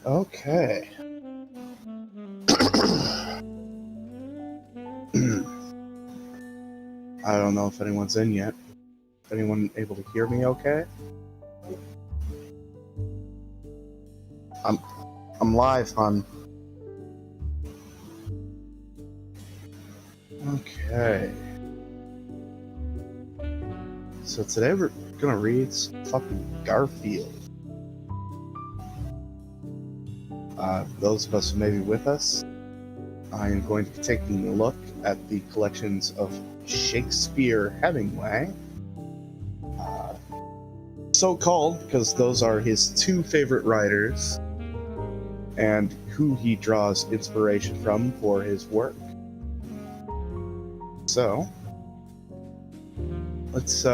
Okay. I don't know if anyone's in yet. Anyone able to hear me okay? I'm live, hon. Okay. So today we're gonna read some fucking Garfield. Those of us who may be with us, I am going to be taking a look at the collections of Shakespeare Hemmingway. So called because those are his two favorite writers and who he draws inspiration from for his work. So, let's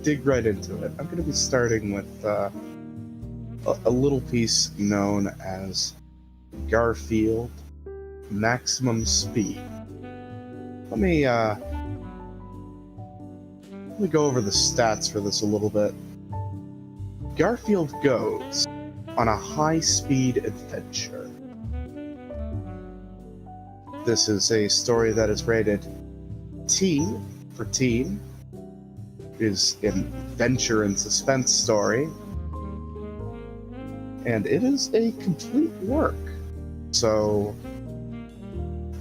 dig right into it. I'm going to be starting with a little piece known as Garfield, Maximum Speed. Let me go over the stats for this a little bit. Garfield goes on a high-speed adventure. This is a story that is rated T for teen. It is an adventure and suspense story. And it is a complete work. So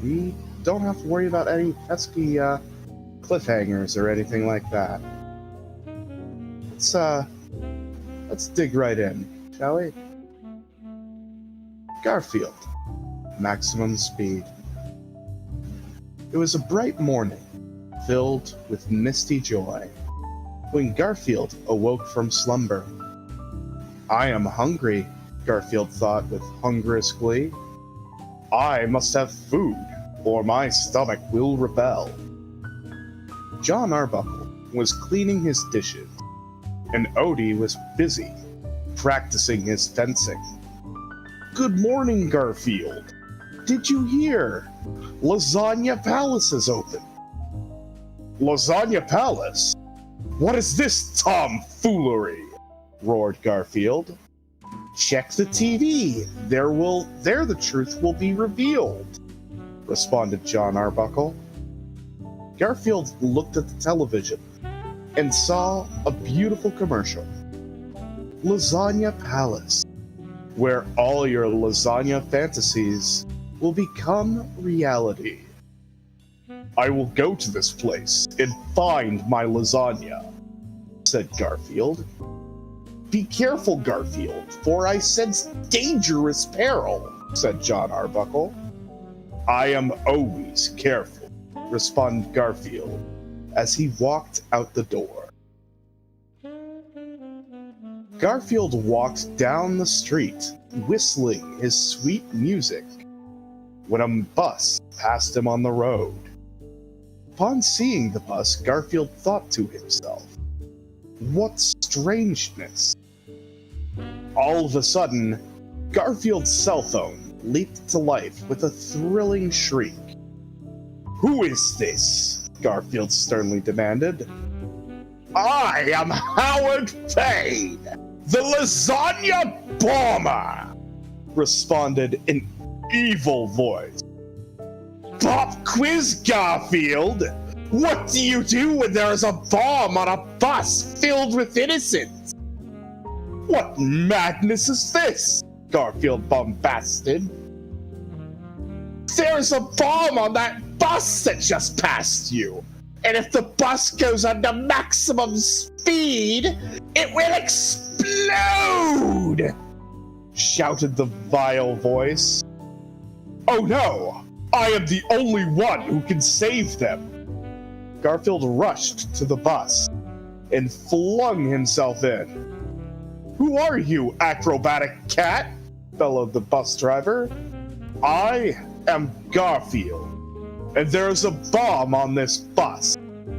we don't have to worry about any pesky cliffhangers or anything like that. Let's dig right in, shall we? Garfield, Maximum Speed. It was a bright morning, filled with misty joy, when Garfield awoke from slumber. I am hungry, Garfield thought with hungrous glee. I must have food, or my stomach will rebel. John Arbuckle was cleaning his dishes, and Odie was busy practicing his fencing. Good morning, Garfield. Did you hear? Lasagna Palace is open. Lasagna Palace? What is this tomfoolery? Roared Garfield. Check the TV. There the truth will be revealed, responded John Arbuckle. Garfield looked at the television and saw a beautiful commercial. Lasagna Palace, where all your lasagna fantasies will become reality. I will go to this place and find my lasagna, said Garfield. Be careful, Garfield, for I sense dangerous peril, said John Arbuckle. I am always careful, responded Garfield as he walked out the door. Garfield walked down the street, whistling his sweet music, when a bus passed him on the road. Upon seeing the bus, Garfield thought to himself, what strangeness! All of a sudden, Garfield's cell phone leaped to life with a thrilling shriek. Who is this? Garfield sternly demanded. I am Howard Payne, the Lasagna Bomber, responded an evil voice. Pop quiz, Garfield! What do you do when there is a bomb on a bus filled with innocents? What madness is this? Garfield bombasted. There's a bomb on that bus that just passed you, and if the bus goes under maximum speed, it will explode! Shouted the vile voice. Oh no! I am the only one who can save them! Garfield rushed to the bus and flung himself in. Who are you, acrobatic cat? Bellowed the bus driver. I am Garfield, and there's a bomb on this bus.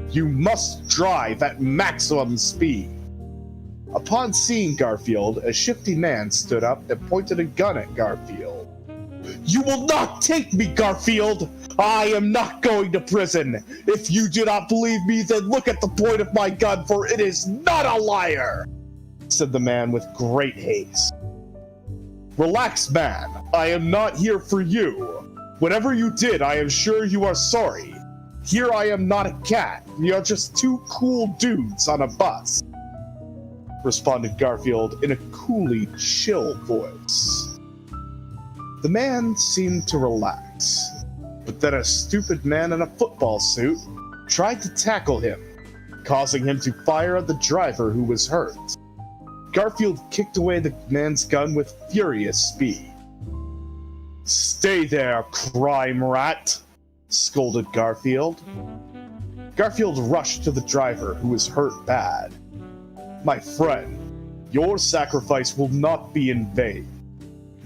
You must drive at maximum speed. Upon seeing Garfield, a shifty man stood up and pointed a gun at Garfield. You will not take me, Garfield! I am not going to prison! If you do not believe me, then look at the point of my gun, for it is not a liar! Said the man with great haste. Relax, man. I am not here for you. Whatever you did, I am sure you are sorry. Here I am not a cat. We are just two cool dudes on a bus, responded Garfield in a coolly chill voice. The man seemed to relax, but then a stupid man in a football suit tried to tackle him, causing him to fire at the driver who was hurt. Garfield kicked away the man's gun with furious speed. "Stay there, crime rat!" scolded Garfield. Garfield rushed to the driver who was hurt bad. "My friend, your sacrifice will not be in vain.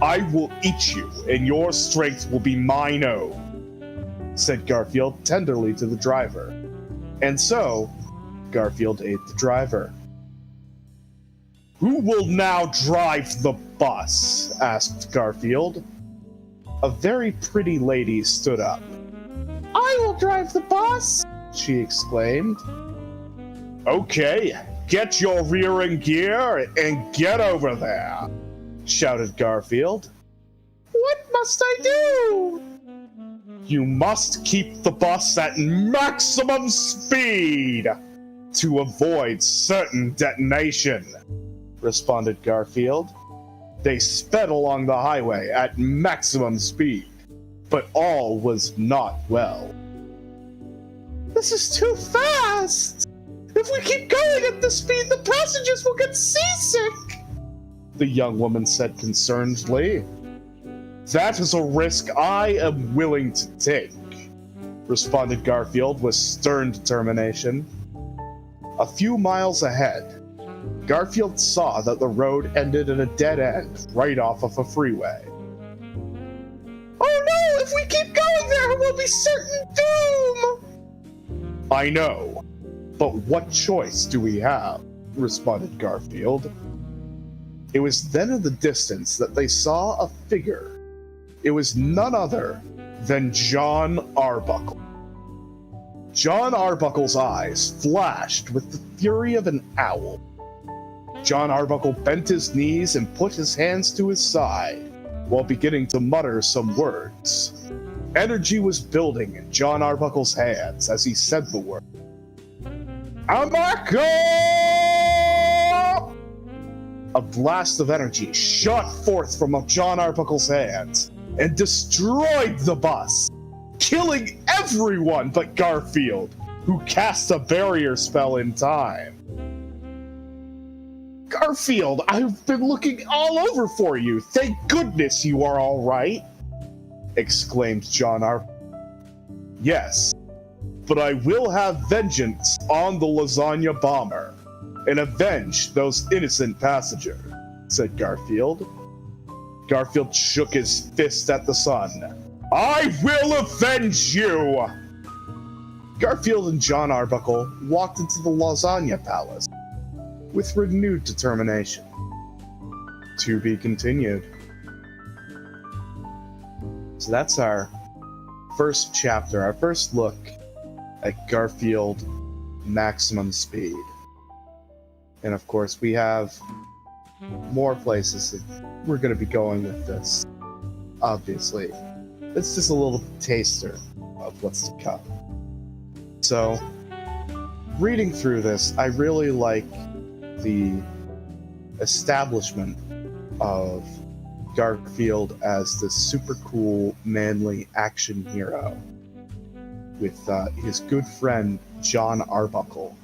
I will eat you, and your strength will be mine own," said Garfield tenderly to the driver. And so, Garfield ate the driver. "Who will now drive the bus?" asked Garfield. A very pretty lady stood up. "I will drive the bus," she exclaimed. "Okay, get your rear in gear and get over there," shouted Garfield. "What must I do?" "You must keep the bus at maximum speed to avoid certain detonation," responded Garfield. They sped along the highway at maximum speed, but all was not well. "This is too fast! If we keep going at this speed, the passengers will get seasick," the young woman said concernedly. "That is a risk I am willing to take," responded Garfield with stern determination. A few miles ahead, Garfield saw that the road ended in a dead end right off of a freeway. "Oh no, if we keep going there, we'll be certain doom!" "I know, but what choice do we have?" responded Garfield. It was then in the distance that they saw a figure. It was none other than John Arbuckle. John Arbuckle's eyes flashed with the fury of an owl. John Arbuckle bent his knees and put his hands to his side while beginning to mutter some words. Energy was building in John Arbuckle's hands as he said the word. "America!" A blast of energy shot forth from John Arbuckle's hands and destroyed the bus, killing everyone but Garfield, who cast a barrier spell in time. "Garfield, I've been looking all over for you. Thank goodness you are all right," exclaimed John Arbuckle. "Yes, but I will have vengeance on the lasagna bomber and avenge those innocent passengers," said Garfield. Garfield shook his fist at the sun. "I will avenge you!" Garfield and John Arbuckle walked into the lasagna palace with renewed determination. To be continued. So that's our first chapter, our first look at Garfield Maximum Speed. And of course, we have more places that we're going to be going with this, obviously. It's just a little taster of what's to come. So, reading through this, I really like the establishment of Garfield as this super cool, manly action hero with his good friend John Arbuckle,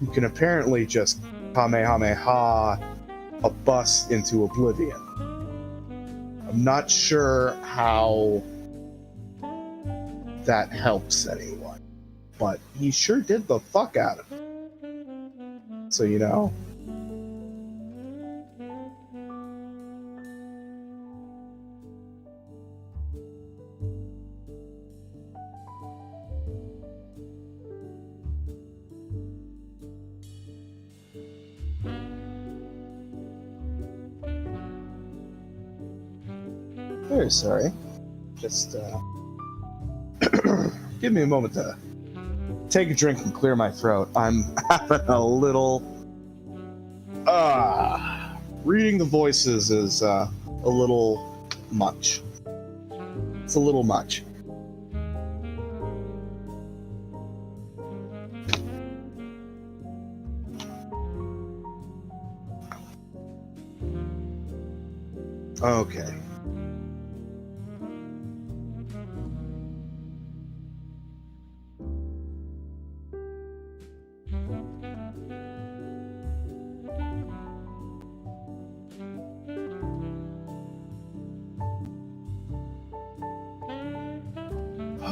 who can apparently just Kamehameha a bus into oblivion. I'm not sure how that helps anyone, but he sure did the fuck out of it. So, you know. Very sorry. Just, give me a moment to take a drink and clear my throat. I'm having a little... reading the voices is, a little much. It's a little much. Okay.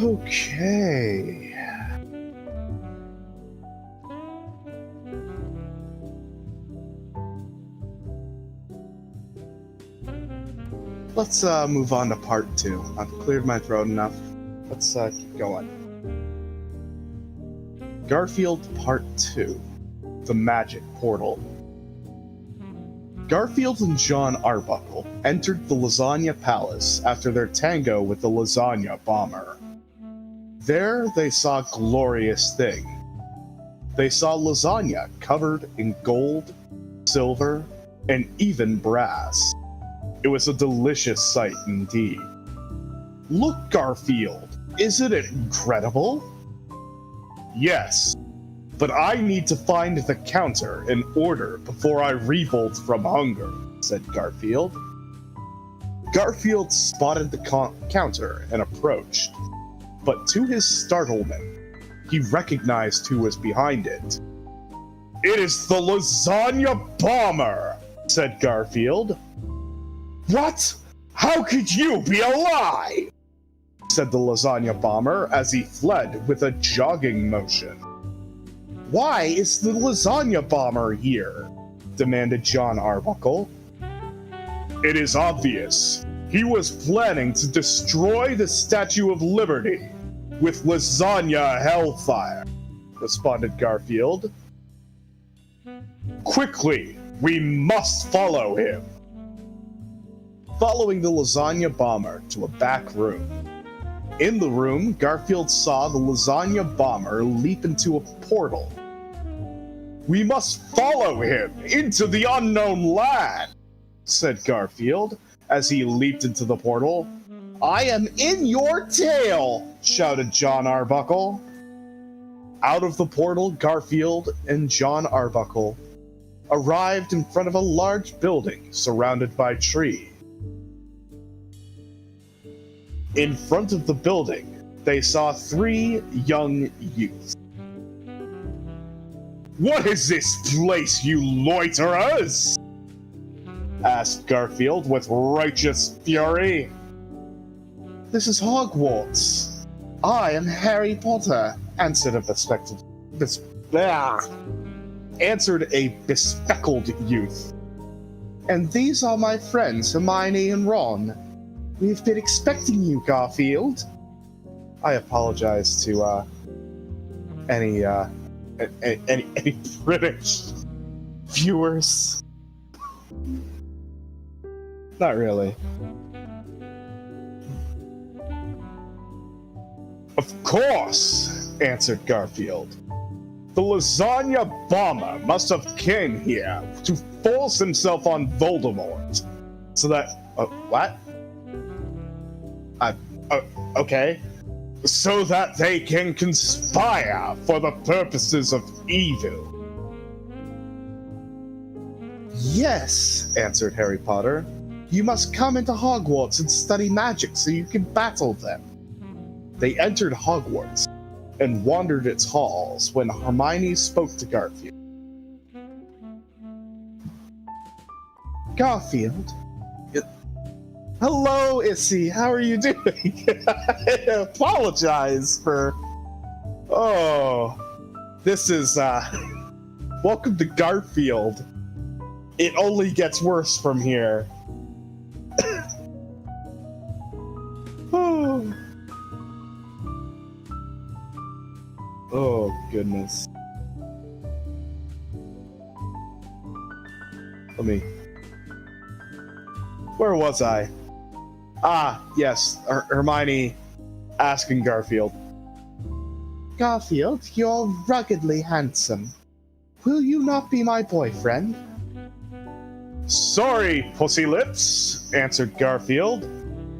Okay. Let's move on to part 2. I've cleared my throat enough. Let's keep going. Garfield Part 2. The Magic Portal. Garfield and John Arbuckle entered the Lasagna Palace after their tango with the Lasagna Bomber. There they saw a glorious thing. They saw lasagna covered in gold, silver, and even brass. It was a delicious sight indeed. Look, Garfield, isn't it incredible? Yes, but I need to find the counter in order before I revolt from hunger, said Garfield. Garfield spotted the counter and approached, but to his startlement, he recognized who was behind it. It is the Lasagna Bomber, said Garfield. What? How could you be alive? Said the Lasagna Bomber as he fled with a jogging motion. Why is the Lasagna Bomber here? Demanded John Arbuckle. It is obvious. He was planning to destroy the Statue of Liberty with lasagna hellfire, responded Garfield. Quickly, we must follow him. Following the Lasagna Bomber to a back room. In the room, Garfield saw the Lasagna Bomber leap into a portal. We must follow him into the unknown land, said Garfield as he leaped into the portal. I am in your tail, shouted John Arbuckle. Out of the portal, Garfield and John Arbuckle arrived in front of a large building surrounded by trees. In front of the building, they saw 3 young youths. What is this place, you loiterers? Asked Garfield with righteous fury. This is Hogwarts. I am Harry Potter, answered a bespectacled youth. And these are my friends, Hermione and Ron. We've been expecting you, Garfield. I apologize to any British viewers. Not really. Of course, answered Garfield. The Lasagna Bomber must have came here to force himself on Voldemort. So that... what? Okay. So that they can conspire for the purposes of evil. Yes, answered Harry Potter. You must come into Hogwarts and study magic so you can battle them. They entered Hogwarts and wandered its halls when Hermione spoke to Garfield. Garfield? Hello, Issy. How are you doing? I apologize for... Oh. This is, welcome to Garfield. It only gets worse from here. Oh. Oh, goodness. Let me... Where was I? Ah, yes, Hermione asking Garfield. Garfield, you're ruggedly handsome. Will you not be my boyfriend? Sorry, pussy lips, answered Garfield.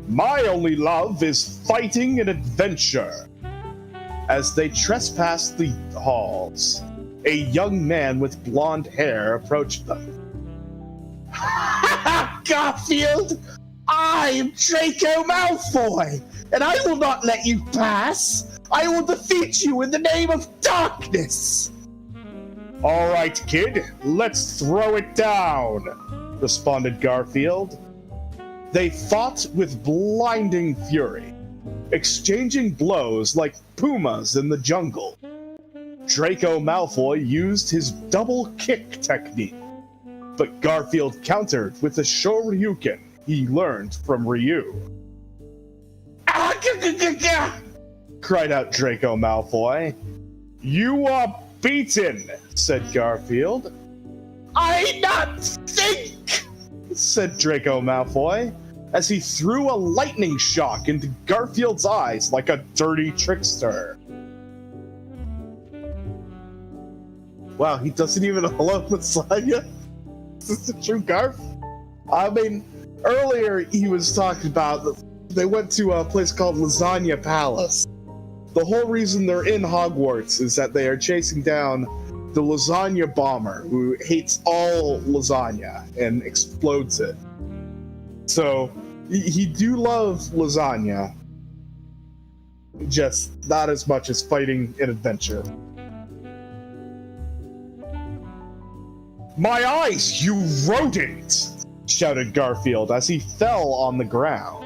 My only love is fighting and adventure. As they trespassed the halls, a young man with blonde hair approached them. Garfield, I am Draco Malfoy, and I will not let you pass. I will defeat you in the name of darkness. All right, kid, let's throw it down, responded Garfield. They fought with blinding fury, exchanging blows like pumas in the jungle. Draco Malfoy used his double kick technique, but Garfield countered with a Shoryuken he learned from Ryu. Cried out Draco Malfoy. You are beaten, said Garfield. I not think, said Draco Malfoy, as he threw a lightning shock into Garfield's eyes like a dirty trickster. Wow, he doesn't even hello Lasagna? Is this the true Garf? I mean, earlier he was talking about they went to a place called Lasagna Palace. The whole reason they're in Hogwarts is that they are chasing down the lasagna bomber who hates all lasagna and explodes it. So, he do love lasagna, just not as much as fighting and adventure. My eyes, you rodent! Shouted Garfield as he fell on the ground.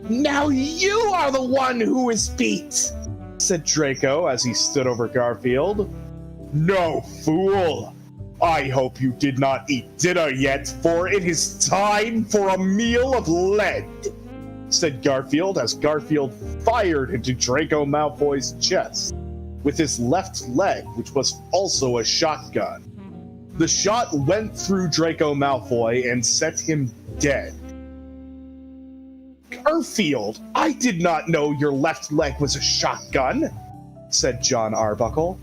Now you are the one who is beat, said Draco as he stood over Garfield. No, fool! I hope you did not eat dinner yet, for it is time for a meal of lead, said Garfield as Garfield fired into Draco Malfoy's chest with his left leg, which was also a shotgun. The shot went through Draco Malfoy and set him dead. Garfield, I did not know your left leg was a shotgun, said John Arbuckle.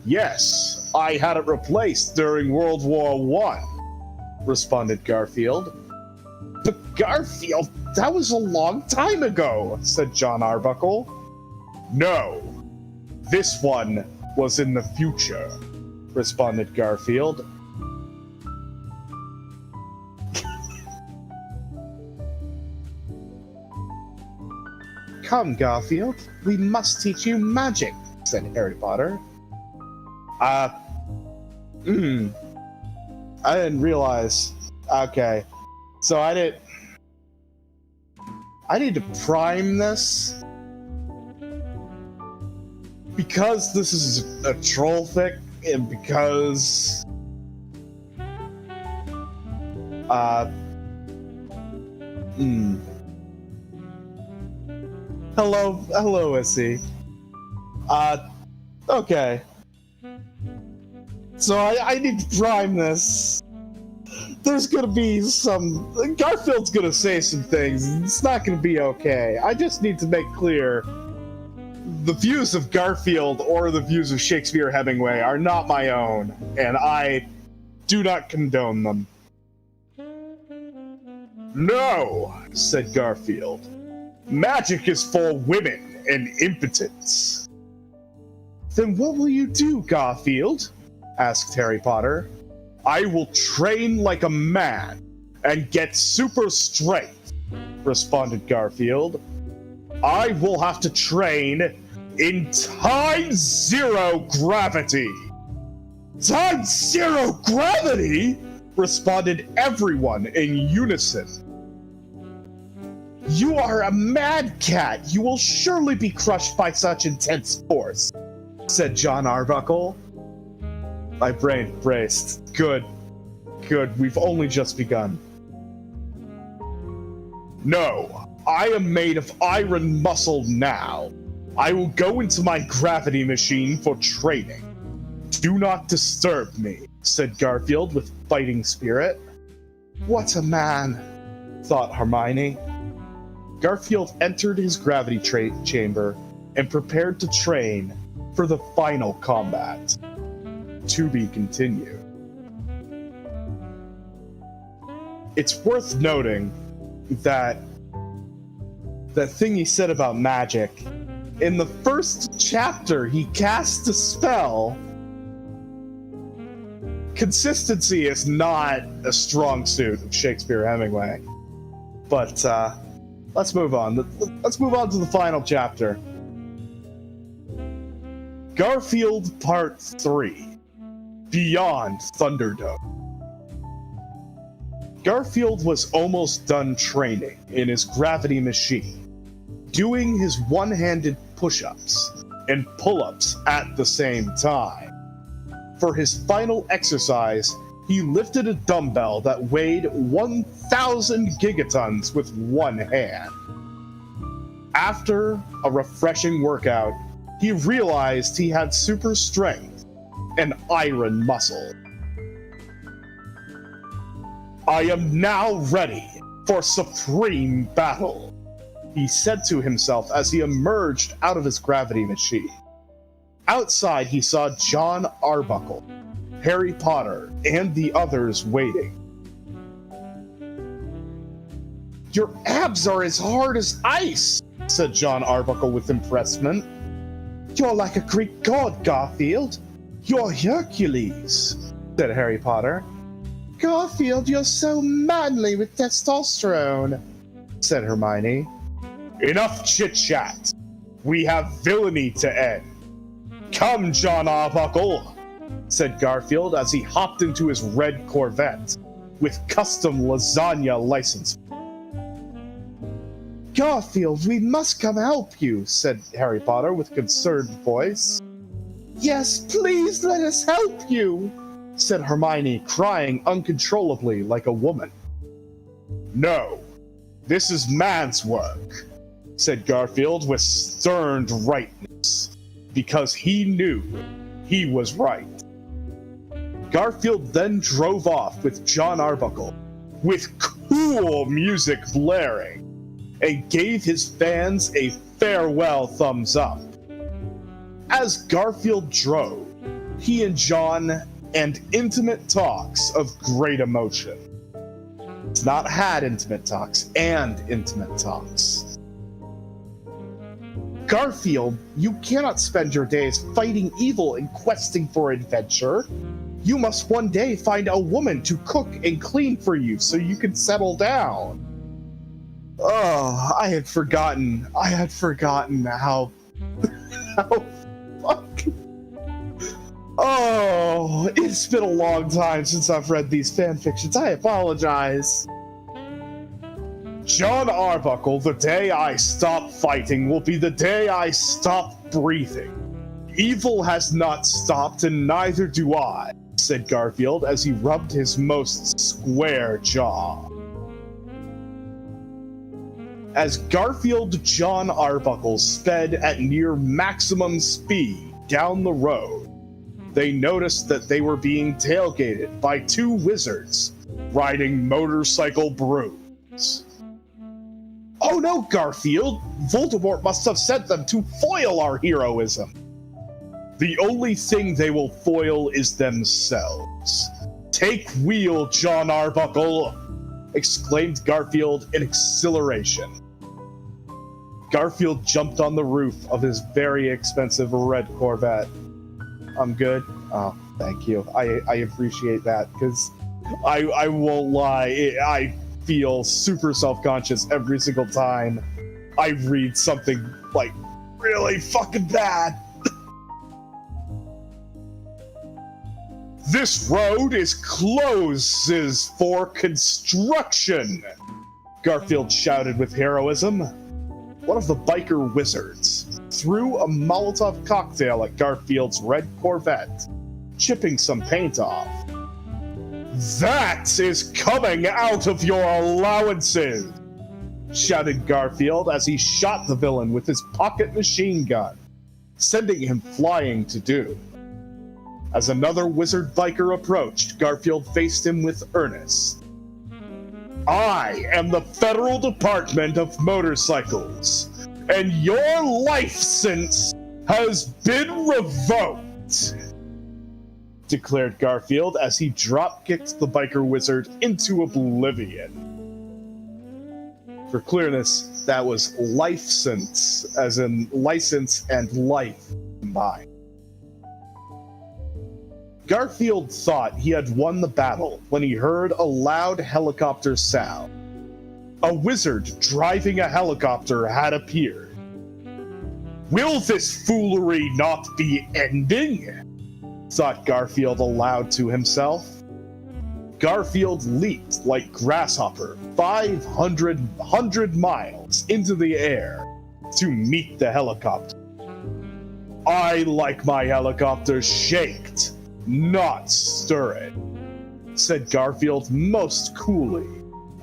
Yes, I had it replaced during World War I, responded Garfield. But Garfield, that was a long time ago, said John Arbuckle. No, this one was in the future, responded Garfield. Come, Garfield, we must teach you magic, said Harry Potter. I didn't realize. Okay, so I need to prime this because this is a troll fic and because hello Issy. Okay. So I need to prime this. There's gonna be some... Garfield's gonna say some things. It's not gonna be okay. I just need to make clear the views of Garfield or the views of Shakespeare Hemmingway are not my own, and I do not condone them. No, said Garfield. Magic is for women and impotence. Then what will you do, Garfield? Asked Harry Potter. I will train like a man and get super strength, responded Garfield. I will have to train in time zero gravity. Time zero gravity? Responded everyone in unison. You are a mad cat. You will surely be crushed by such intense force, said John Arbuckle. My brain braced. Good. Good. We've only just begun. No, I am made of iron muscle now. I will go into my gravity machine for training. Do not disturb me, said Garfield with fighting spirit. What a man, thought Hermione. Garfield entered his gravity chamber and prepared to train for the final combat. To be continued. It's worth noting that that thing he said about magic, in the first chapter, he cast a spell. Consistency is not a strong suit of Shakespeare Hemmingway. But let's move on. Let's move on to the final chapter. Garfield Part 3. Beyond Thunderdome. Garfield was almost done training in his gravity machine, doing his one-handed push-ups and pull-ups at the same time. For his final exercise, he lifted a dumbbell that weighed 1,000 gigatons with one hand. After a refreshing workout, he realized he had super strength and iron muscle. I am now ready for supreme battle, he said to himself as he emerged out of his gravity machine. Outside, he saw John Arbuckle, Harry Potter, and the others waiting. Your abs are as hard as ice, said John Arbuckle with impressment. You're like a Greek god, Garfield. You're Hercules, said Harry Potter. Garfield, you're so manly with testosterone, said Hermione. Enough chit-chat. We have villainy to end. Come, John Arbuckle, said Garfield as he hopped into his red Corvette with custom lasagna license. Garfield, we must come help you, said Harry Potter with concerned voice. Yes, please let us help you, said Hermione, crying uncontrollably like a woman. No, this is man's work, said Garfield with stern rightness, because he knew he was right. Garfield then drove off with John Arbuckle, with cool music blaring, and gave his fans a farewell thumbs up. As Garfield drove, he and John and intimate talks of great emotion. It's not had intimate talks, and intimate talks. Garfield, you cannot spend your days fighting evil and questing for adventure. You must one day find a woman to cook and clean for you so you can settle down. Oh, I had forgotten how Oh, it's been a long time since I've read these fanfictions. I apologize. John Arbuckle, the day I stop fighting will be the day I stop breathing. Evil has not stopped, and neither do I, said Garfield as he rubbed his most square jaw. As Garfield John Arbuckle sped at near maximum speed down the road, they noticed that they were being tailgated by two wizards riding motorcycle brooms. Oh no, Garfield! Voldemort must have sent them to foil our heroism. The only thing they will foil is themselves. Take wheel, John Arbuckle! Exclaimed Garfield in exhilaration. Garfield jumped on the roof of his very expensive red Corvette. I'm good. Oh, thank you. I appreciate that, because I won't lie, I feel super self-conscious every single time I read something, like, really fucking bad. This road is closed for construction, Garfield shouted with heroism. One of the biker wizards threw a Molotov cocktail at Garfield's red Corvette, chipping some paint off. That is coming out of your allowances, shouted Garfield as he shot the villain with his pocket machine gun, sending him flying to doom. As another wizard biker approached, Garfield faced him with earnest. I am the Federal Department of Motorcycles, and your license has been revoked. declared Garfield as he drop-kicked the biker wizard into oblivion. For clearness, that was license, as in license and life combined. Garfield thought he had won the battle when he heard a loud helicopter sound. A wizard driving a helicopter had appeared. "Will this foolery not be ending?" thought Garfield aloud to himself. Garfield leaped like grasshopper 500 miles into the air to meet the helicopter. "I like my helicopter shaked, not stirred," said Garfield most coolly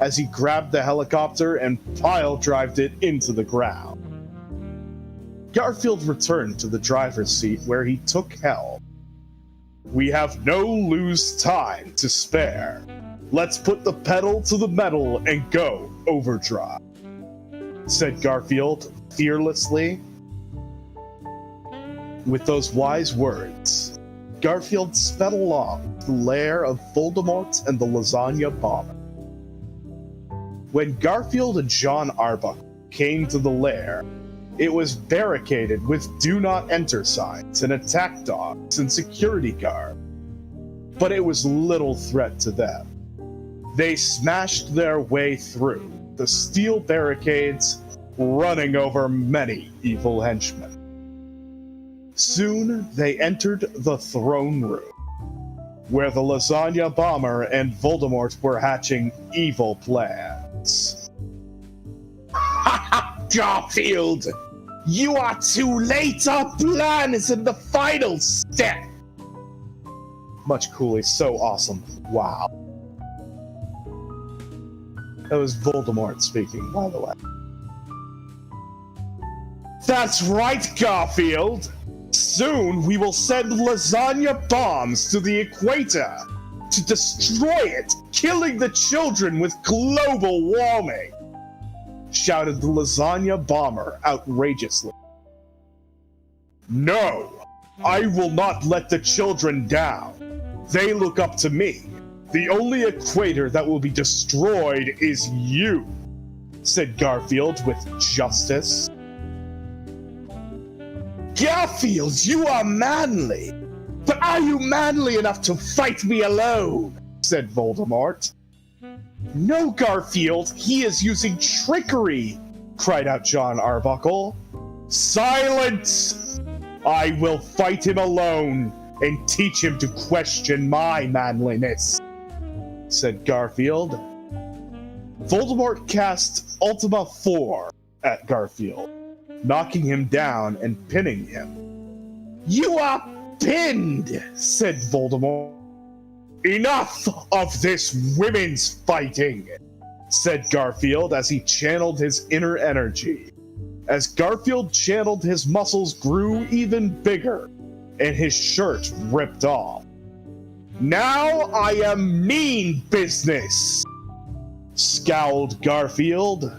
as he grabbed the helicopter and pile-drived it into the ground. Garfield returned to the driver's seat where he took helm. "We have no loose time to spare. Let's put the pedal to the metal and go overdrive," said Garfield fearlessly. With those wise words, Garfield sped along the lair of Voldemort and the Lasagna Bomber. When Garfield and John Arbuckle came to the lair, it was barricaded with do not enter signs and attack dogs and security guards. But it was little threat to them. They smashed their way through the steel barricades, running over many evil henchmen. Soon they entered the throne room, where the Lasagna Bomber and Voldemort were hatching evil plans. "Ha ha, Garfield! You are too late! Our plan is in the final step!" Much coolly, so awesome. Wow. That was Voldemort speaking, by the way. "That's right, Garfield! Soon we will send lasagna bombs to the equator to destroy it, killing the children with global warming!" shouted the Lasagna Bomber outrageously. "No, I will not let the children down. They look up to me. The only equator that will be destroyed is you," said Garfield with justice. "Garfield, you are manly, but are you manly enough to fight me alone?" said Voldemort. "No, Garfield, he is using trickery," cried out John Arbuckle. "Silence! I will fight him alone and teach him to question my manliness," said Garfield. Voldemort cast Ultima 4 at Garfield, knocking him down and pinning him. "You are pinned," said Voldemort. "Enough of this women's fighting," said Garfield as he channeled his inner energy. As Garfield channeled, his muscles grew even bigger, and his shirt ripped off. "Now I am mean business," scowled Garfield.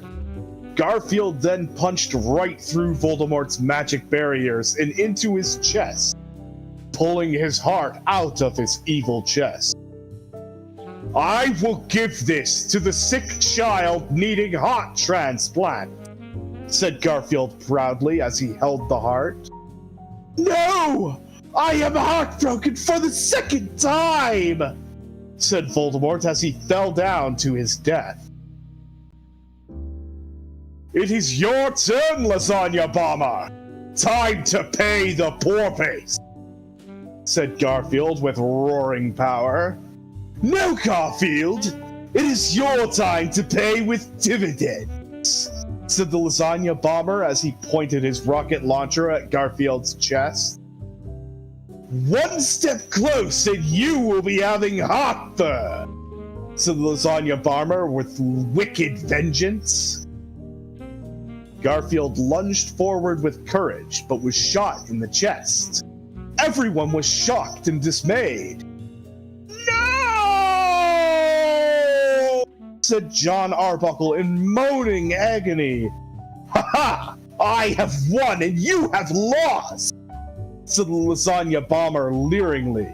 Garfield then punched right through Voldemort's magic barriers and into his chest, pulling his heart out of his evil chest. "I will give this to the sick child needing heart transplant," said Garfield proudly as he held the heart. "No! I am heartbroken for the second time!" said Voldemort as he fell down to his death. "It is your turn, Lasagna Bomber! Time to pay the poor pace!" said Garfield with roaring power. "No, Garfield! It is your time to pay with dividends!" said the Lasagna Bomber as he pointed his rocket launcher at Garfield's chest. "One step close and you will be having heartburn," said the Lasagna Bomber with wicked vengeance. Garfield lunged forward with courage, but was shot in the chest. Everyone was shocked and dismayed. "No!" said John Arbuckle in moaning agony. "Ha ha! I have won and you have lost!" said the Lasagna Bomber leeringly.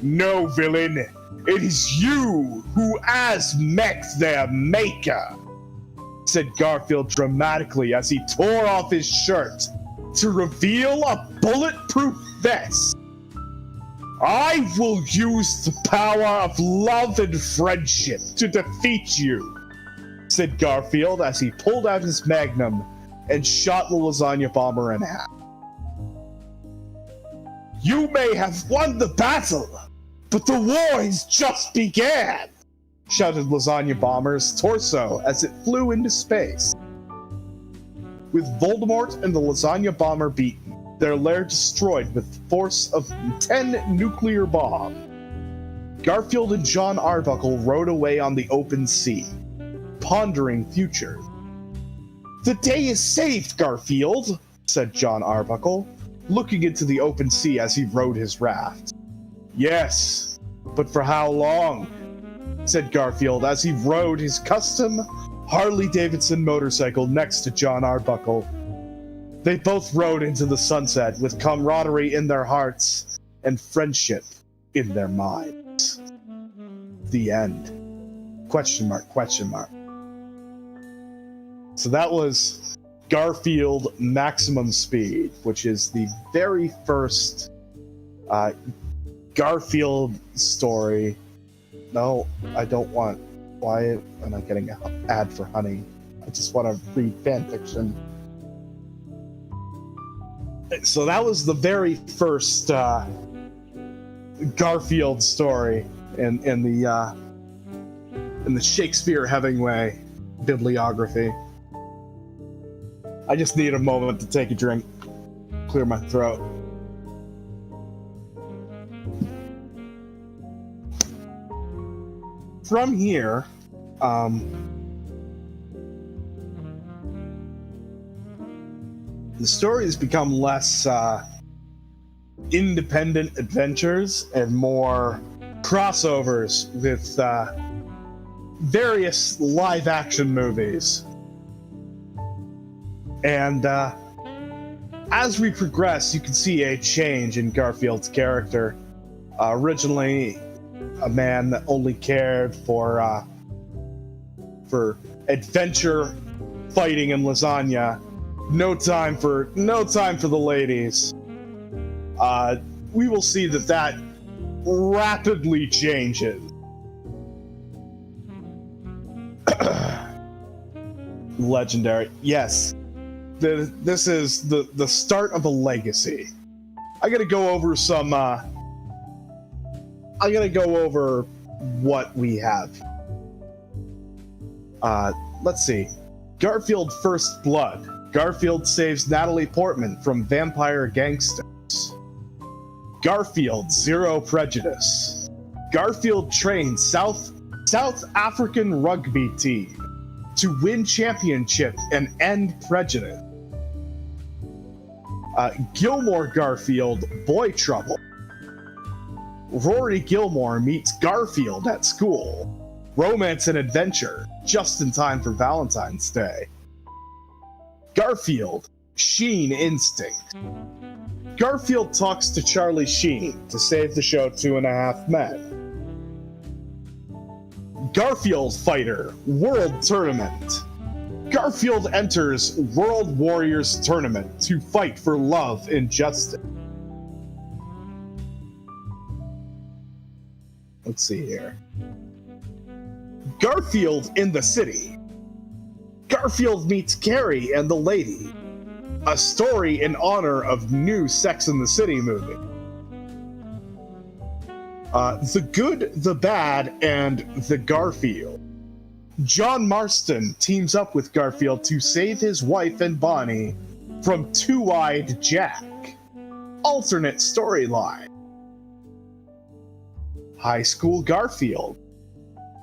No, villain, it is you who has met their maker, said Garfield dramatically as he tore off his shirt to reveal a bulletproof vest. I will use the power of love and friendship to defeat you, said Garfield as he pulled out his magnum and shot the lasagna bomber in half. You may have won the battle, but the war has just began, shouted Lasagna Bomber's torso as it flew into space. With Voldemort and the Lasagna Bomber beaten, their lair destroyed with the force of 10 nuclear bombs, Garfield and John Arbuckle rode away on the open sea, pondering future. The day is saved, Garfield, said John Arbuckle, looking into the open sea as he rowed his raft. Yes, but for how long? Said Garfield as he rode his custom Harley-Davidson motorcycle next to John Arbuckle. They both rode into the sunset with camaraderie in their hearts and friendship in their minds. The end. Question mark, question mark. So that was Garfield Maximum Speed, which is the very first Garfield story. No, I don't want. Why am I getting an ad for honey? I just want to read fan fiction. So that was the very first Garfield story in the Shakespeare Hemmingway bibliography. I just need a moment to take a drink, clear my throat. From here, the story has become less independent adventures and more crossovers with various live-action movies. And as we progress, you can see a change in Garfield's character. Originally, a man that only cared for adventure, fighting, and lasagna. No time for the ladies. We will see that rapidly changes. Legendary, yes. This is the start of a legacy. I gotta go over some. I gotta go over what we have. Let's see. Garfield First Blood. Garfield saves Natalie Portman from vampire gangsters. Garfield Zero Prejudice. Garfield trains South African rugby team to win championship and end prejudice. Gilmore Garfield Boy Trouble. Rory Gilmore meets Garfield at school. Romance and adventure, just in time for Valentine's Day. Garfield, Sheen Instinct. Garfield talks to Charlie Sheen to save the show 2.5 Men. Garfield Fighter, World Tournament. Garfield enters World Warriors Tournament to fight for love and justice. Let's see here. Garfield in the City. Garfield meets Carrie and the Lady. A story in honor of new Sex and the City movie. The Good, the Bad, and the Garfield. John Marston teams up with Garfield to save his wife and Bonnie from Two-Eyed Jack. Alternate storyline. High School Garfield.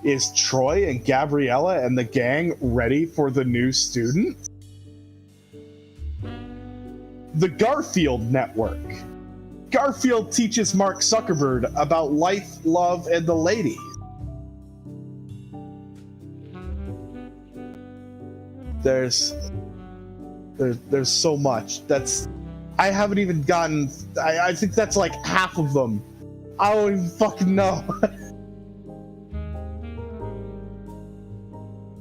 Is Troy and Gabriella and the gang ready for the new student? The Garfield Network. Garfield teaches Mark Zuckerberg about life, love, and the ladies. There's so much. I haven't even gotten. I think that's like half of them. I don't even fucking know.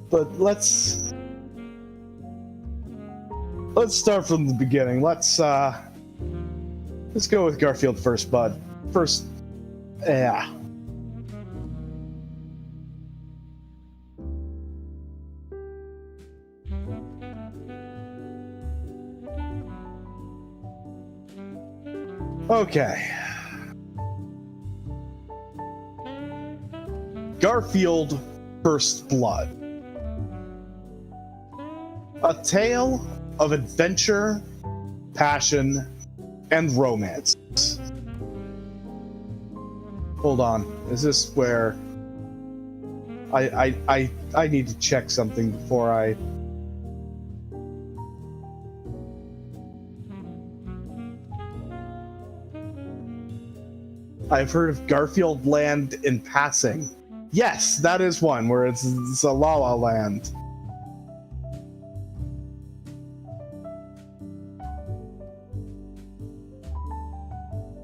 But let's start from the beginning. Let's go with Garfield first, bud. First, yeah. Okay. Garfield First Blood. A tale of adventure, passion, and romance. Hold on. Is this where I need to check something before I... I've heard of Garfield Land in passing. Yes, that is one where it's a La La Land.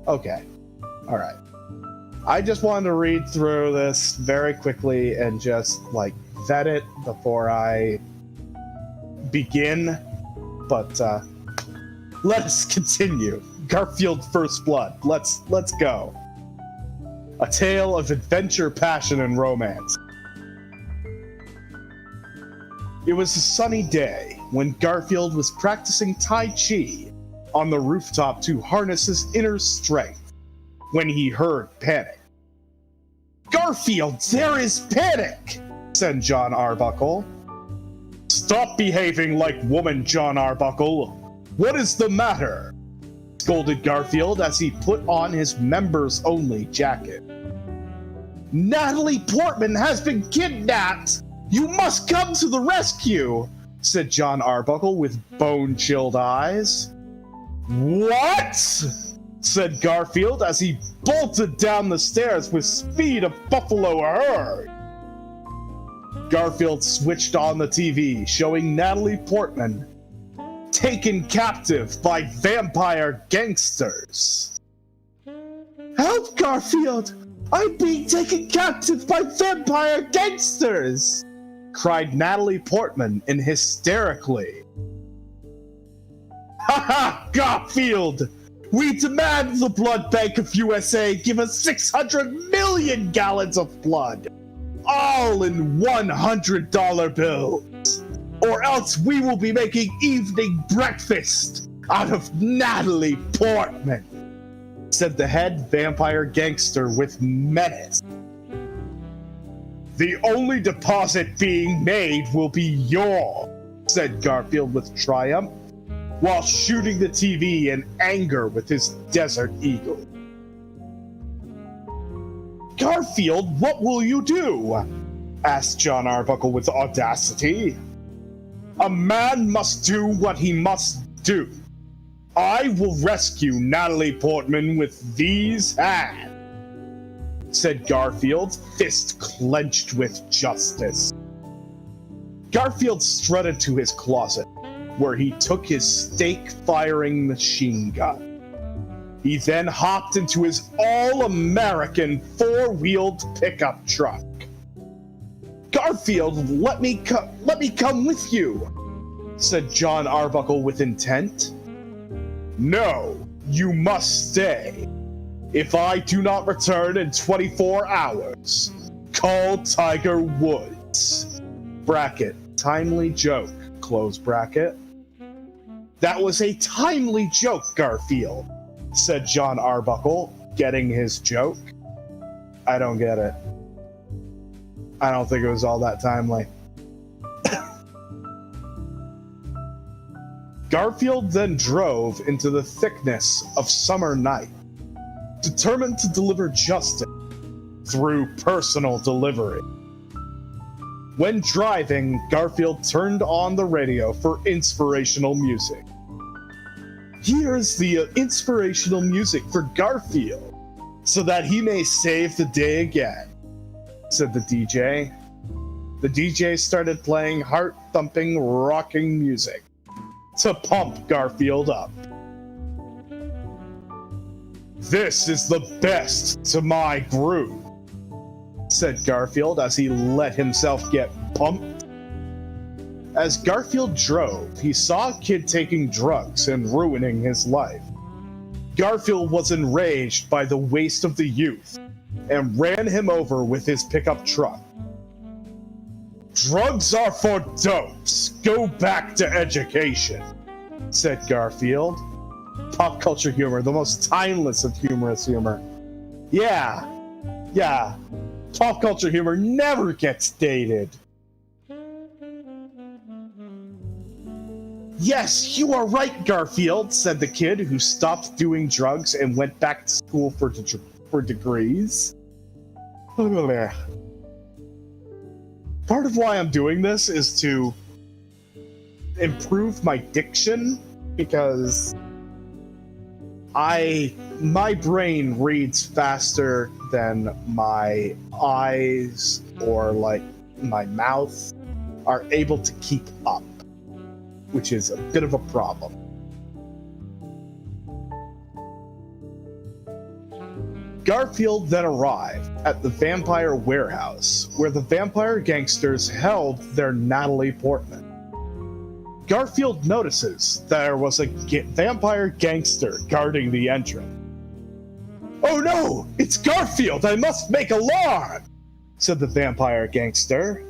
Okay. All right. I just wanted to read through this very quickly and just like vet it before I begin. But let us continue. Garfield First Blood. Let's go. A tale of adventure, passion, and romance. It was a sunny day when Garfield was practicing Tai Chi on the rooftop to harness his inner strength when he heard panic. "Garfield, there is panic!" said John Arbuckle. "Stop behaving like woman, John Arbuckle. What is the matter?" scolded Garfield as he put on his members-only jacket. "Natalie Portman has been kidnapped! You must come to the rescue!" said John Arbuckle with bone-chilled eyes. "What?" said Garfield as he bolted down the stairs with speed of buffalo herd. Garfield switched on the TV, showing Natalie Portman taken captive by vampire gangsters. "Help, Garfield! I'm being taken captive by vampire gangsters!" cried Natalie Portman hysterically. "Ha ha, Garfield! We demand the blood bank of USA give us 600 million gallons of blood, all in $100 bills, or else we will be making evening breakfast out of Natalie Portman," said the head vampire gangster with menace. "The only deposit being made will be yours," said Garfield with triumph, while shooting the TV in anger with his Desert Eagle. "Garfield, what will you do?" asked John Arbuckle with audacity. "A man must do what he must do. I will rescue Natalie Portman with these hands," said Garfield, fist clenched with justice. Garfield strutted to his closet, where he took his stake-firing machine gun. He then hopped into his all-American four-wheeled pickup truck. "Garfield, let me come with you," said John Arbuckle with intent. "No, you must stay. If I do not return in 24 hours, call Tiger Woods." Bracket, timely joke, close bracket. "That was a timely joke, Garfield," said John Arbuckle, getting his joke. I don't get it. I don't think it was all that timely. Garfield then drove into the thickness of summer night, determined to deliver justice through personal delivery. When driving, Garfield turned on the radio for inspirational music. "Here's the inspirational music for Garfield, so that he may save the day again," said the DJ. The DJ started playing heart-thumping, rocking music to pump Garfield up. This is the best to my group, said Garfield as he let himself get pumped. As Garfield drove, he saw a kid taking drugs and ruining his life. Garfield was enraged by the waste of the youth and ran him over with his pickup truck. Drugs are for dopes. Go back to education, said Garfield. Pop culture humor, the most timeless of humorous humor. Yeah. Pop culture humor never gets dated. Yes, you are right, Garfield, said the kid who stopped doing drugs and went back to school for degrees. Part of why I'm doing this is to improve my diction, because my brain reads faster than my eyes or like my mouth are able to keep up, which is a bit of a problem. Garfield then arrived at the vampire warehouse, where the vampire gangsters held their Natalie Portman. Garfield notices there was a vampire gangster guarding the entrance. Oh no! It's Garfield! I must make alarm! Said the vampire gangster.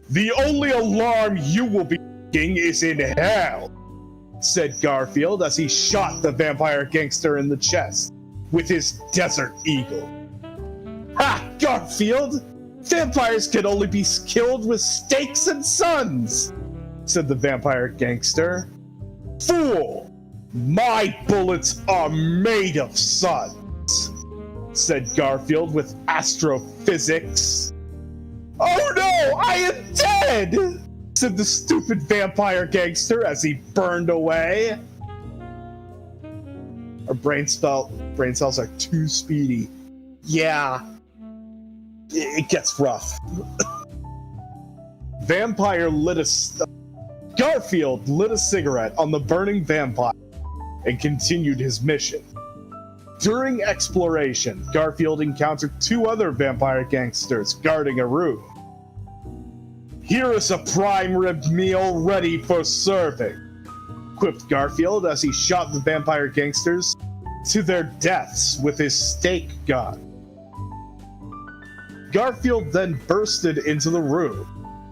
The only alarm you will be making is in hell, said Garfield as he shot the vampire gangster in the chest with his Desert Eagle. Ha! Garfield! Vampires can only be killed with stakes and suns, said the vampire gangster. Fool! My bullets are made of suns, said Garfield with astrophysics. Oh no! I am dead! Said the stupid vampire gangster as he burned away. Our brain cells are too speedy. Yeah. It gets rough. Garfield lit a cigarette on the burning vampire and continued his mission. During exploration, Garfield encountered two other vampire gangsters guarding a room. Here is a prime rib meal ready for serving, quipped Garfield as he shot the vampire gangsters to their deaths with his stake gun. Garfield then bursted into the room,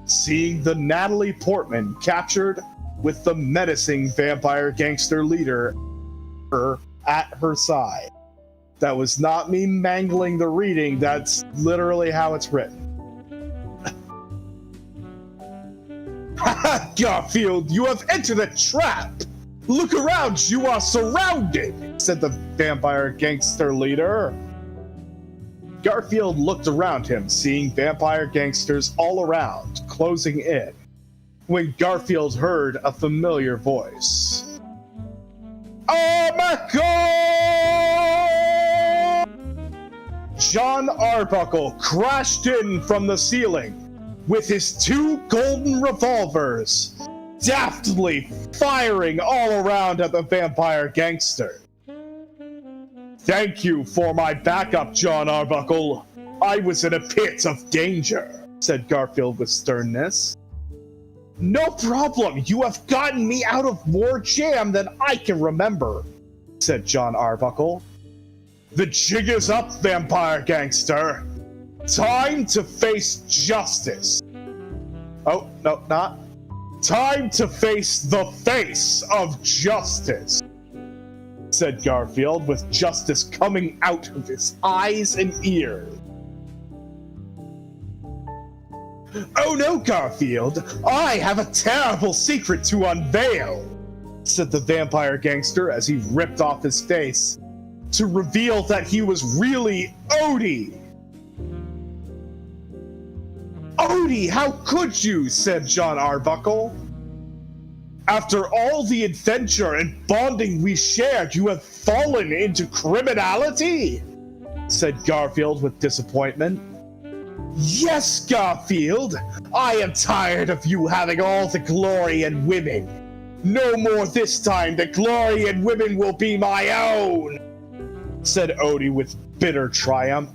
seeing the Natalie Portman captured with the menacing vampire gangster leader at her side. That was not me mangling the reading, that's literally how it's written. Haha, Garfield, you have entered a trap! Look around, you are surrounded, said the vampire gangster leader. Garfield looked around him, seeing vampire gangsters all around, closing in, when Garfield heard a familiar voice. Oh my God! John Arbuckle crashed in from the ceiling with his two golden revolvers, daftly firing all around at the vampire gangster. Thank you for my backup, John Arbuckle. I was in a pit of danger, said Garfield with sternness. No problem. You have gotten me out of more jam than I can remember, said John Arbuckle. The jig is up, vampire gangster. Time to face justice. Oh, no, not. Time to face the face of justice, said Garfield, with justice coming out of his eyes and ears. Oh no, Garfield, I have a terrible secret to unveil, said the vampire gangster as he ripped off his face to reveal that he was really Odie. Odie, how could you, said John Arbuckle. After all the adventure and bonding we shared, you have fallen into criminality, said Garfield with disappointment. Yes, Garfield, I am tired of you having all the glory and women. No more this time, the glory and women will be my own. said Odie with bitter triumph.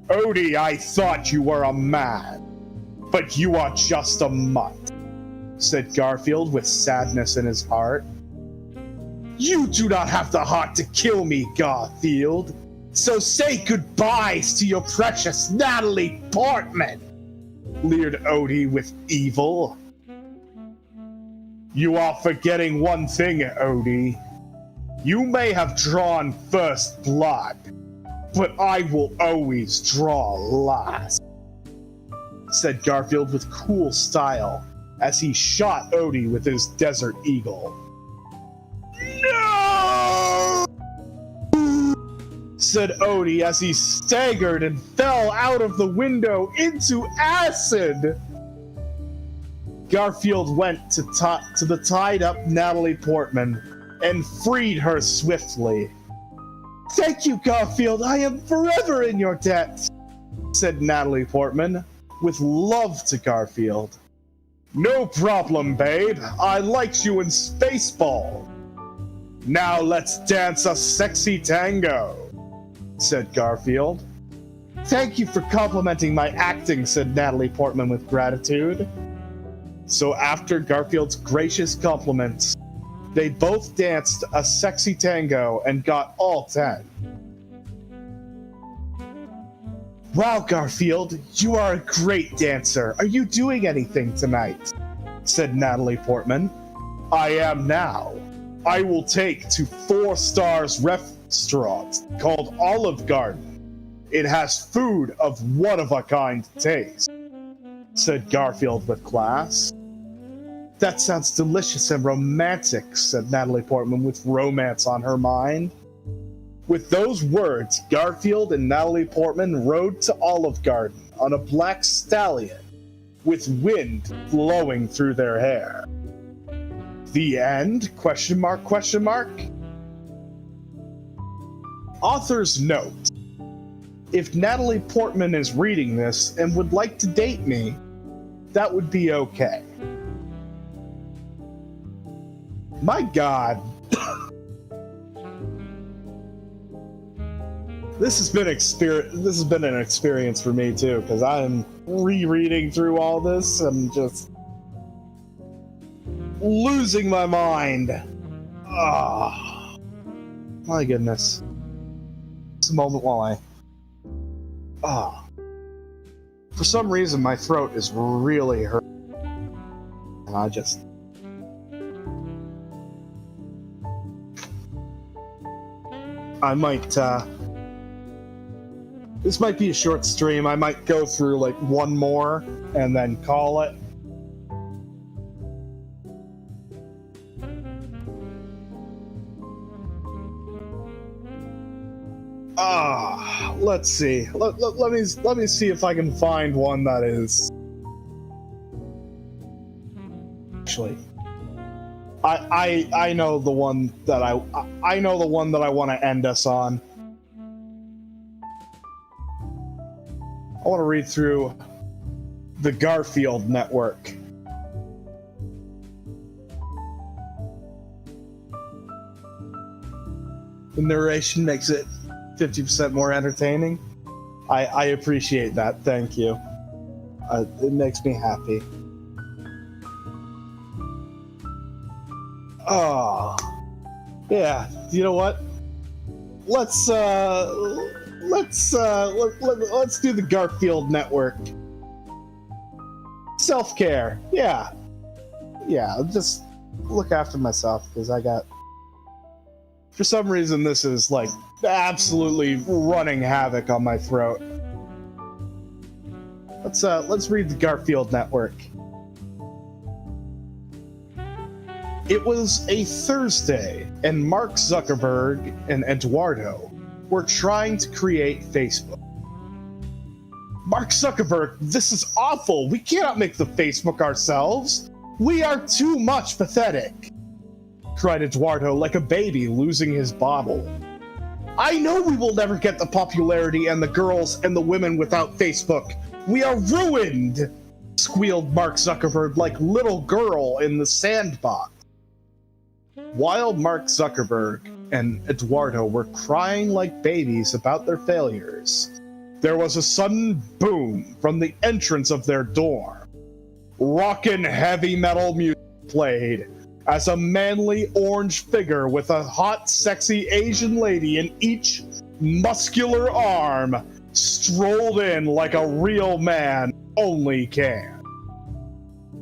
Odie, I thought you were a man, but you are just a mutt, said Garfield with sadness in his heart. You do not have the heart to kill me, Garfield, so say goodbyes to your precious Natalie Portman, leered Odie with evil. You are forgetting one thing, Odie. You may have drawn first blood, but I will always draw last, said Garfield with cool style as he shot Odie with his Desert Eagle. No! said Odie as he staggered and fell out of the window into acid. Garfield went to the tied-up Natalie Portman and freed her swiftly. Thank you, Garfield. I am forever in your debt, said Natalie Portman with love to Garfield. No problem, babe. I liked you in Spaceball. Now let's dance a sexy tango, said Garfield. Thank you for complimenting my acting, said Natalie Portman with gratitude. So after Garfield's gracious compliments, they both danced a sexy tango and got all 10. Wow, Garfield, you are a great dancer. Are you doing anything tonight? Said Natalie Portman. I am now. I will take to 4 Stars restaurant called Olive Garden. It has food of one-of-a-kind taste, said Garfield with class. That sounds delicious and romantic, said Natalie Portman with romance on her mind. With those words, Garfield and Natalie Portman rode to Olive Garden on a black stallion with wind blowing through their hair. The end? Question mark, question mark? Author's note. If Natalie Portman is reading this and would like to date me, that would be okay. My God. This has been an experience for me too, because I'm rereading through all this and just losing my mind. Ah, my goodness. Just a moment while for some reason my throat is really hurting, and I might, this might be a short stream. I might go through like one more and then call it. Let's see. Let me see if I can find one that is actually. I know the one that I know the one that I want to end us on. I want to read through the Garfield Network. The narration makes it 50% more entertaining. I appreciate that. Thank you. It makes me happy. Oh, yeah. You know what? Let's do the Garfield Network. Self-care. Yeah. I'll just look after myself because for some reason this is like absolutely running havoc on my throat. Let's read the Garfield Network. It was a Thursday, and Mark Zuckerberg and Eduardo were trying to create Facebook. Mark Zuckerberg, this is awful. We cannot make the Facebook ourselves. We are too much pathetic, cried Eduardo like a baby losing his bottle. I know we will never get the popularity and the girls and the women without Facebook. We are ruined, squealed Mark Zuckerberg like little girl in the sandbox. While Mark Zuckerberg and Eduardo were crying like babies about their failures, there was a sudden boom from the entrance of their dorm. Rockin' heavy metal music played as a manly orange figure with a hot, sexy Asian lady in each muscular arm strolled in like a real man only can.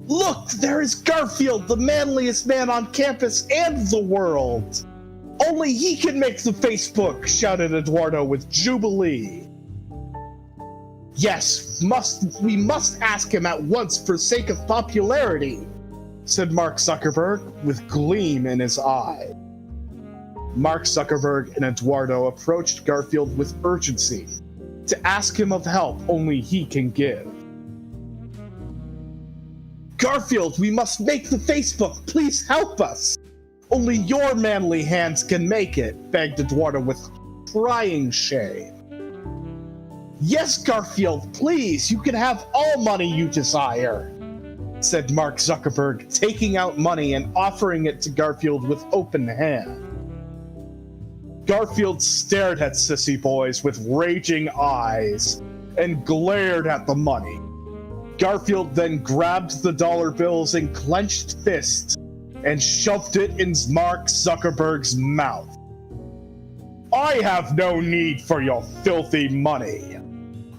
Look, there is Garfield, the manliest man on campus and the world. Only he can make the Facebook, shouted Eduardo with jubilee. Yes, we must ask him at once for sake of popularity, said Mark Zuckerberg with gleam in his eye. Mark Zuckerberg and Eduardo approached Garfield with urgency to ask him of help only he can give. Garfield, we must make the Facebook. Please help us. Only your manly hands can make it, begged Eduardo with crying shame. Yes, Garfield, please. You can have all money you desire, said Mark Zuckerberg, taking out money and offering it to Garfield with open hand. Garfield stared at Sissy Boys with raging eyes and glared at the money. Garfield then grabbed the dollar bills in clenched fists and shoved it in Mark Zuckerberg's mouth. I have no need for your filthy money.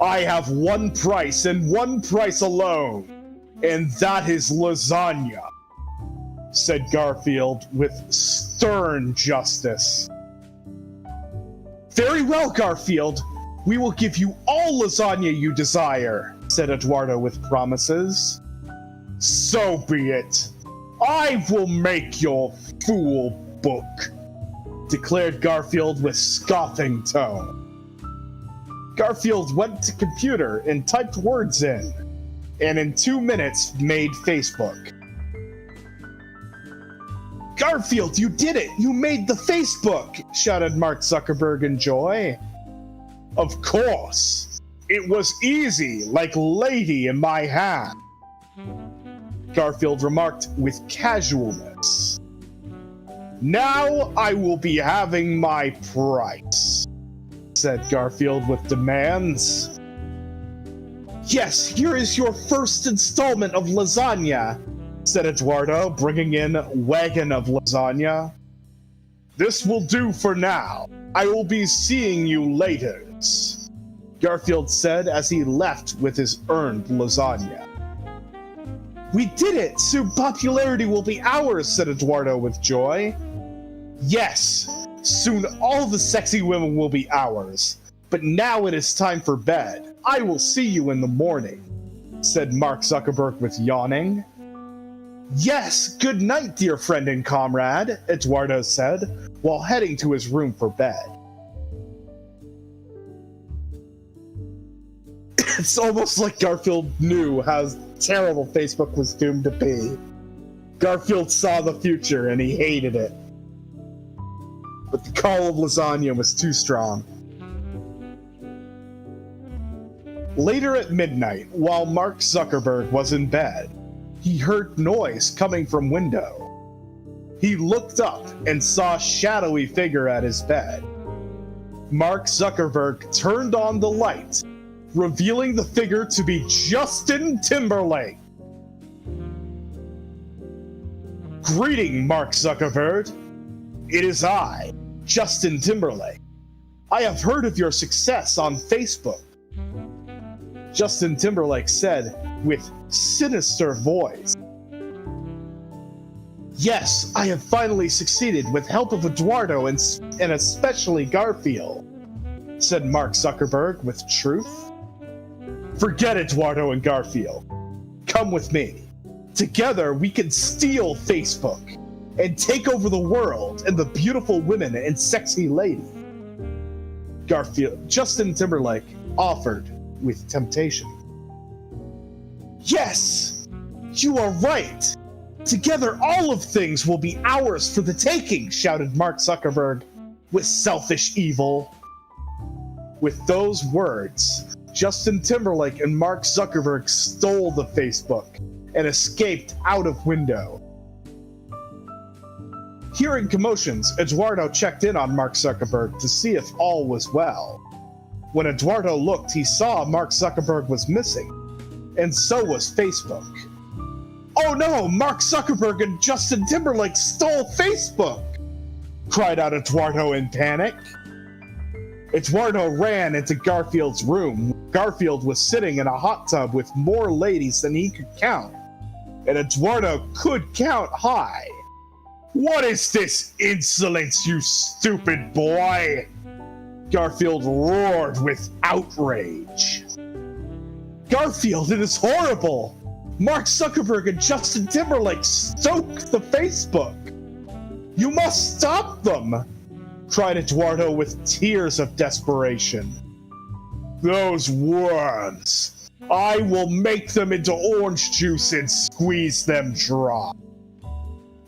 I have one price and one price alone, and that is lasagna, said Garfield with stern justice. Very well, Garfield. We will give you all lasagna you desire, said Eduardo with promises. So be it. I will make your fool book, declared Garfield with scoffing tone. Garfield went to computer and typed words in, and in 2 minutes made Facebook. Garfield, you did it! You made the Facebook! Shouted Mark Zuckerberg in joy. Of course! It was easy, like lady in my hand, Garfield remarked with casualness. Now I will be having my price, said Garfield with demands. Yes, here is your first installment of lasagna, said Eduardo, bringing in a wagon of lasagna. This will do for now. I will be seeing you later, Garfield said as he left with his earned lasagna. We did it! Soon popularity will be ours, said Eduardo with joy. Yes, soon all the sexy women will be ours. But now it is time for bed. I will see you in the morning, said Mark Zuckerberg with yawning. Yes, good night, dear friend and comrade, Eduardo said, while heading to his room for bed. It's almost like Garfield knew how terrible Facebook was doomed to be. Garfield saw the future and he hated it. But the call of lasagna was too strong. Later at midnight, while Mark Zuckerberg was in bed, he heard noise coming from window. He looked up and saw a shadowy figure at his bed. Mark Zuckerberg turned on the light, revealing the figure to be Justin Timberlake. Greeting, Mark Zuckerberg. It is I, Justin Timberlake. I have heard of your success on Facebook, Justin Timberlake said with sinister voice. Yes, I have finally succeeded with help of Eduardo and especially Garfield, said Mark Zuckerberg with truth. Forget Eduardo and Garfield. Come with me. Together we can steal Facebook and take over the world and the beautiful women and sexy lady. Justin Timberlake offered with temptation. Yes, you are right. Together all of things will be ours for the taking, shouted Mark Zuckerberg with selfish evil. With those words, Justin Timberlake and Mark Zuckerberg stole the Facebook and escaped out of window. Hearing commotions, Eduardo checked in on Mark Zuckerberg to see if all was well. When Eduardo looked, he saw Mark Zuckerberg was missing, and so was Facebook. "Oh no, Mark Zuckerberg and Justin Timberlake stole Facebook!" cried out Eduardo in panic. Eduardo ran into Garfield's room. Garfield was sitting in a hot tub with more ladies than he could count, and Eduardo could count high. "What is this insolence, you stupid boy?" Garfield roared with outrage. "Garfield, it is horrible! Mark Zuckerberg and Justin Timberlake stole the Facebook! You must stop them!" cried Eduardo with tears of desperation. "Those worms! I will make them into orange juice and squeeze them dry,"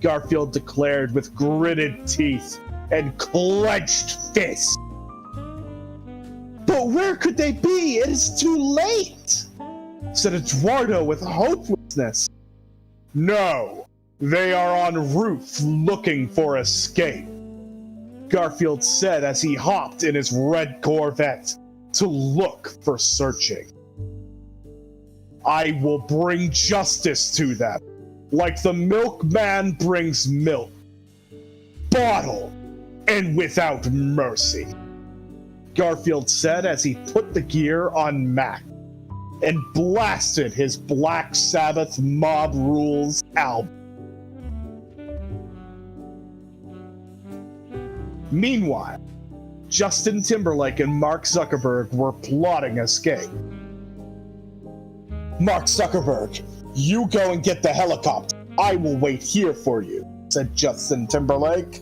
Garfield declared with gritted teeth and clenched fists. "But where could they be? It is too late," said Eduardo with hopelessness. "No, they are en route looking for escape," Garfield said as he hopped in his red Corvette to look for searching. "I will bring justice to them, like the milkman brings milk, bottled and without mercy," Garfield said as he put the gear on Mac and blasted his Black Sabbath Mob Rules album. Meanwhile, Justin Timberlake and Mark Zuckerberg were plotting escape. "Mark Zuckerberg, you go and get the helicopter. I will wait here for you," said Justin Timberlake.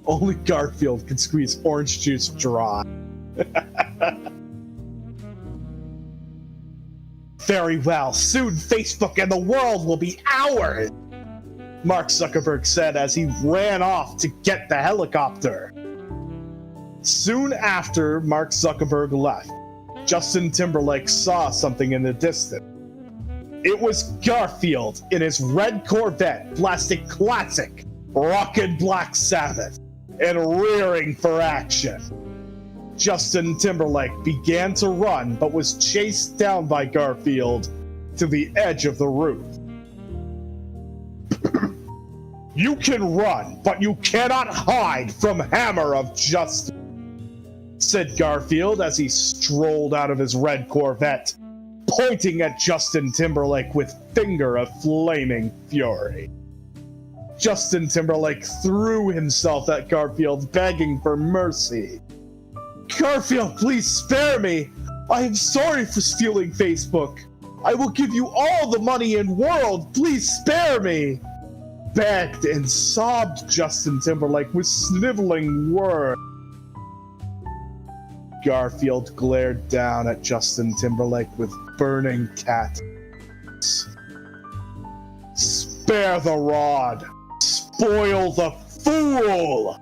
Only Garfield could squeeze orange juice dry. "Very well, soon Facebook and the world will be ours," Mark Zuckerberg said as he ran off to get the helicopter. Soon after Mark Zuckerberg left, Justin Timberlake saw something in the distance. It was Garfield in his red Corvette blasting classic rockin' Black Sabbath and rearing for action. Justin Timberlake began to run but was chased down by Garfield to the edge of the roof. "You can run, but you cannot hide from Hammer of Justice," said Garfield as he strolled out of his red Corvette, pointing at Justin Timberlake with finger of flaming fury. Justin Timberlake threw himself at Garfield, begging for mercy. "Garfield, please spare me! I am sorry for stealing Facebook. I will give you all the money in the world. Please spare me!" begged and sobbed Justin Timberlake with sniveling words. Garfield glared down at Justin Timberlake with burning cat eyes. "Spare the rod! Spoil the fool!"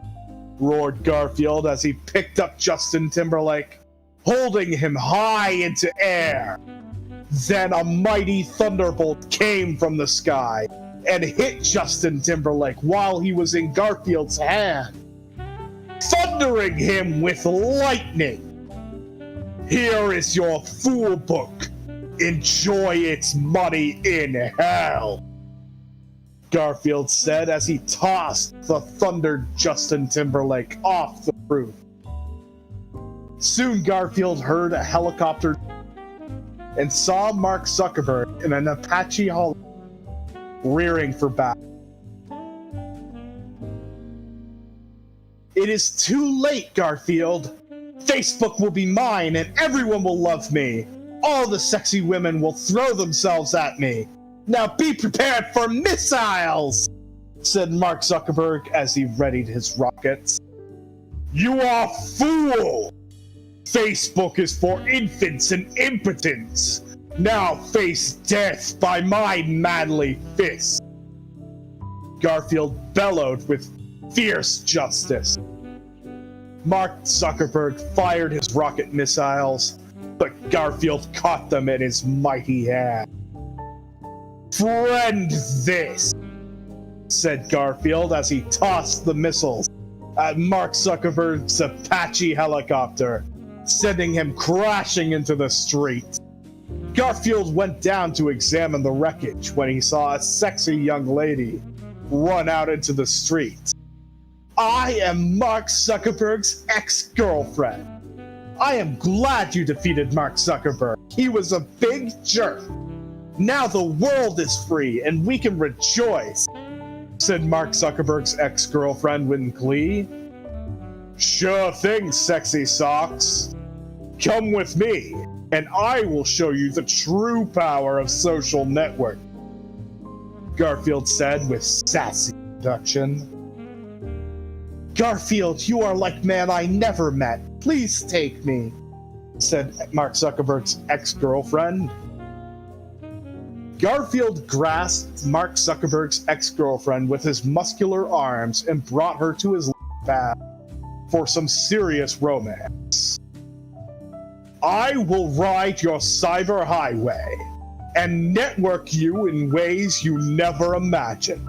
roared Garfield as he picked up Justin Timberlake, holding him high into air. Then a mighty thunderbolt came from the sky and hit Justin Timberlake while he was in Garfield's hand, thundering him with lightning. "Here is your fool book. Enjoy its money in hell," Garfield said as he tossed the thundered Justin Timberlake off the roof. Soon Garfield heard a helicopter and saw Mark Zuckerberg in an Apache Holo rearing for battle. "It is too late, Garfield. Facebook will be mine and everyone will love me. All the sexy women will throw themselves at me. Now be prepared for missiles," said Mark Zuckerberg as he readied his rockets. "You are fool! Facebook is for infants and impotents. Now face death by my manly fist," Garfield bellowed with fierce justice. Mark Zuckerberg fired his rocket missiles, but Garfield caught them in his mighty hand. "Friend this," said Garfield as he tossed the missiles at Mark Zuckerberg's Apache helicopter, sending him crashing into the street. Garfield went down to examine the wreckage when he saw a sexy young lady run out into the street. I am Mark Zuckerberg's ex-girlfriend. I am glad you defeated Mark Zuckerberg. He was a big jerk. Now the world is free and we can rejoice, said Mark Zuckerberg's ex-girlfriend with glee. Sure thing, sexy socks. Come with me, and I will show you the true power of social network, Garfield said with sassy seduction. Garfield, you are like man I never met. Please take me, said Mark Zuckerberg's ex-girlfriend. Garfield grasped Mark Zuckerberg's ex-girlfriend with his muscular arms and brought her to his path for some serious romance. I will ride your cyber highway and network you in ways you never imagined,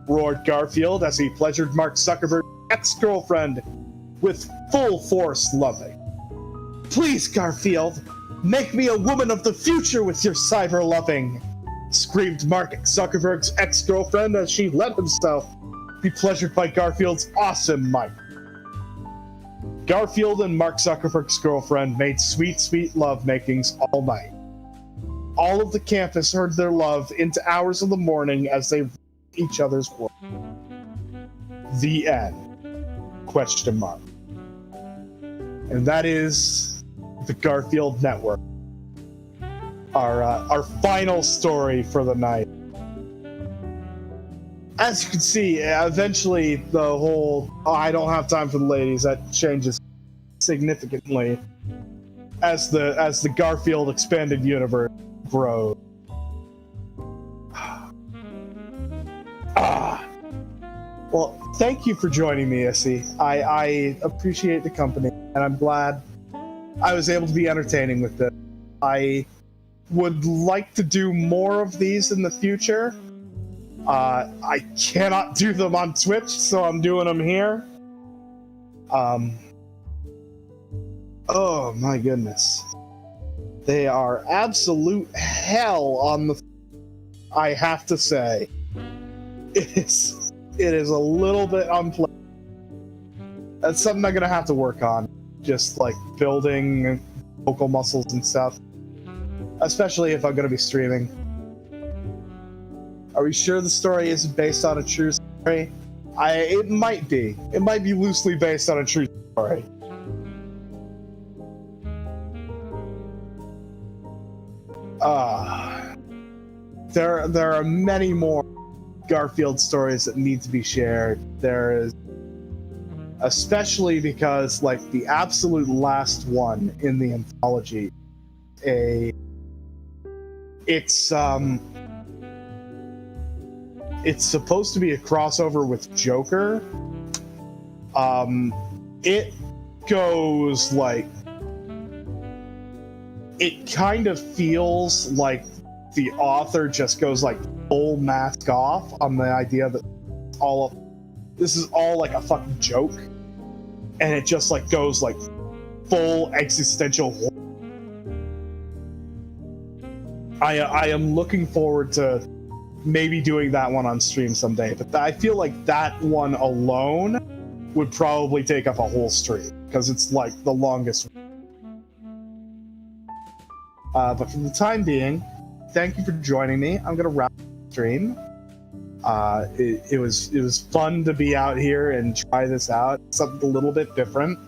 roared Garfield as he pleasured Mark Zuckerberg's ex-girlfriend with full force loving. Please, Garfield, make me a woman of the future with your cyber loving, screamed Mark Zuckerberg's ex-girlfriend as she let herself be pleasured by Garfield's awesome might. Garfield and Mark Zuckerberg's girlfriend made sweet, sweet love makings all night. All of the campus heard their love into hours of the morning as they read each other's work. The end. ? And that is the Garfield Network. Our final story for the night. As you can see, eventually the whole I don't have time for the ladies, that changes significantly as the Garfield expanded universe grows. Well, thank you for joining me, Issy. I appreciate the company, and I'm glad I was able to be entertaining with this. I would like to do more of these in the future. I cannot do them on Twitch, so I'm doing them here. Oh my goodness. They are absolute hell on the... I have to say. It is a little bit unpleasant. That's something I'm gonna have to work on. Just like building vocal muscles and stuff. Especially if I'm gonna be streaming. Are we sure the story isn't based on a true story? It might be. It might be loosely based on a true story. There are many more Garfield stories that need to be shared. There is, especially because like the absolute last one in the anthology, it's supposed to be a crossover with Joker. It goes like, it kind of feels like the author just goes like full mask off on the idea that this is all like a fucking joke, and it just like goes like full existential horror. I am looking forward to maybe doing that one on stream someday, but I feel like that one alone would probably take up a whole stream because it's like the longest. But for the time being, thank you for joining me. I'm gonna wrap the stream. It was fun to be out here and try this out. Something a little bit different.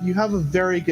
You have a very good